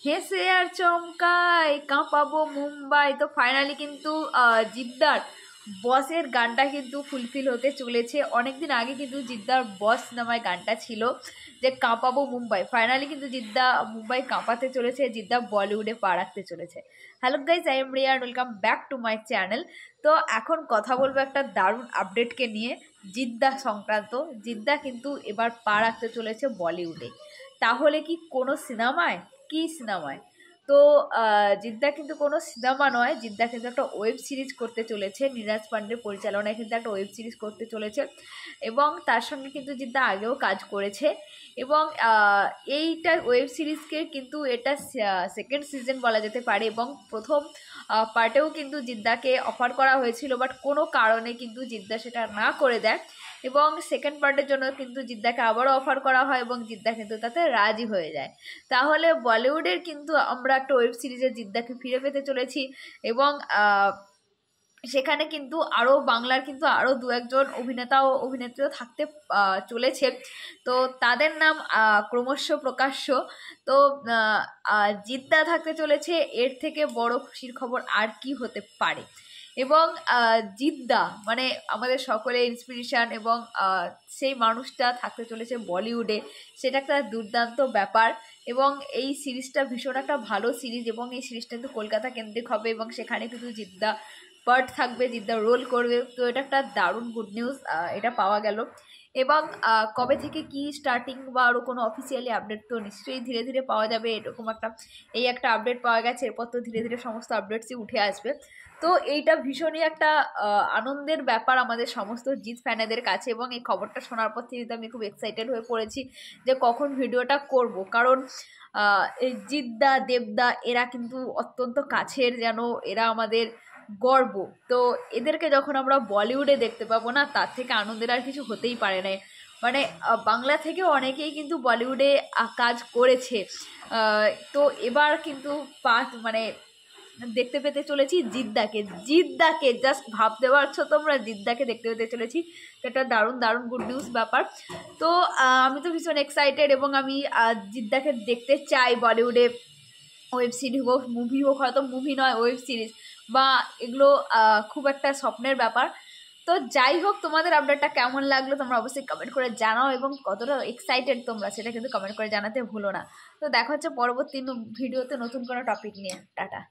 হেসে আর চমকায় কাঁপাবো মুম্বাই। তো ফাইনালি কিন্তু জিদ্দার বসের গানটা কিন্তু ফুলফিল হতে চলেছে। অনেকদিন আগে কিন্তু জিদ্দার বস নামায় গানটা ছিল যে কাঁপাবো মুম্বাই। ফাইনালি কিন্তু জিদ্দা মুম্বাই কাঁপাতে চলেছে, জিদ্দা বলিউডে পা রাখতে চলেছে। Hello guys, I am Riya, welcome back to my channel. তো এখন কথা বলবো একটা দারুণ আপডেটকে নিয়ে, জিদ্দা সংক্রান্ত। জিদ্দা কিন্তু এবার পা রাখতে চলেছে বলিউডে। তাহলে কি কোনো সিনেমায়? কি সিনেমায়? তো জিদ্দা কিন্তু কোনো সিনেমা নয়, জিদ্দা কিন্তু একটা ওয়েব সিরিজ করতে চলেছে। নীরাজ পান্ডের পরিচালনায় কিন্তু একটা ওয়েব সিরিজ করতে চলেছে, এবং তার সঙ্গে কিন্তু জিদ্দা আগেও কাজ করেছে। এবং এইটা ওয়েব সিরিজকে কিন্তু এটা সেকেন্ড সিজন বলা যেতে পারে, এবং প্রথম পার্টেও কিন্তু জিদ্দাকে অফার করা হয়েছিল, বাট কোনো কারণে কিন্তু জিদ্দা সেটা না করে দেয়, এবং সেকেন্ড পার্টের জন্য কিন্তু জিদ্দাকে আবারও অফার করা হয়, এবং জিদ্দা কিন্তু তাতে রাজি হয়ে যায়। তাহলে বলিউডের কিন্তু আমরা একটা ওয়েব সিরিজে জিদ্দাকে ফিরে পেতে চলেছি, এবং সেখানে কিন্তু আরও বাংলার কিন্তু আরও দু একজন অভিনেতা ও অভিনেত্রীও থাকতে চলেছে। তো তাদের নাম ক্রমশ প্রকাশ্য। তো জিদ্দা থাকতে চলেছে, এর থেকে বড় খুশির খবর আর কি হতে পারে। এবং জিদ্দা মানে আমাদের সকলের ইন্সপিরেশান, এবং সেই মানুষটা থাকতে চলেছে বলিউডে, সেটা একটা দুর্দান্ত ব্যাপার। এবং এই সিরিজটা ভীষণ একটা ভালো সিরিজ, এবং এই সিরিজটা কিন্তু কলকাতা কেন্দ্রিক হবে, এবং সেখানে কিন্তু জিদ্দা পার্ট থাকবে, জিদ্দা রোল করবে। তো এটা একটা দারুণ গুড নিউজ এটা পাওয়া গেল। এবং কবে থেকে কি স্টার্টিং বা আরও কোনো অফিসিয়ালি আপডেট তো নিশ্চয়ই ধীরে ধীরে পাওয়া যাবে। এরকম একটা আপডেট পাওয়া গেছে, এরপর তো ধীরে ধীরে সমস্ত আপডেটসই উঠে আসবে। তো এইটা ভীষণই একটা আনন্দের ব্যাপার আমাদের সমস্ত জিৎ ফ্যানেদের কাছে, এবং এই খবরটা শোনার পর থেকে আমি খুব এক্সাইটেড হয়ে পড়েছি যে কখন ভিডিওটা করব। কারণ এই জিদ্দা দেবদা এরা কিন্তু অত্যন্ত কাছের, যেন এরা আমাদের গর্ব। তো এদেরকে যখন আমরা বলিউডে দেখতে পাবো না, তার থেকে আনন্দের আর কিছু হতেই পারে না। মানে বাংলা থেকেও অনেকেই কিন্তু বলিউডে কাজ করেছে। তো এবার কিন্তু মানে দেখতে পেতে চলেছি জিদ্দাকে। জিদ্দাকে জাস্ট ভাবতে পারছো তোমরা, জিদ্দাকে দেখতে পেতে চলেছি। তো একটা দারুণ দারুণ গুড নিউজ ব্যাপার। তো আমি তো ভীষণ এক্সাইটেড, এবং আমি জিদ্দাকে দেখতে চাই বলিউডে। ওয়েব সিরিজ হোক, মুভি হোক, হয়তো মুভি নয় ওয়েব সিরিজ, বা এগুলো খুব একটা স্বপ্নের ব্যাপার। তো যাই হোক, তোমাদের আপডেটটা কেমন লাগলো তোমরা অবশ্যই কমেন্ট করে জানাও, এবং কতটা এক্সাইটেড তোমরা সেটা কিন্তু কমেন্ট করে জানাতে ভুলো না। তো দেখা হচ্ছে পরবর্তী ভিডিওতে নতুন কোনো টপিক নিয়ে। টাটা।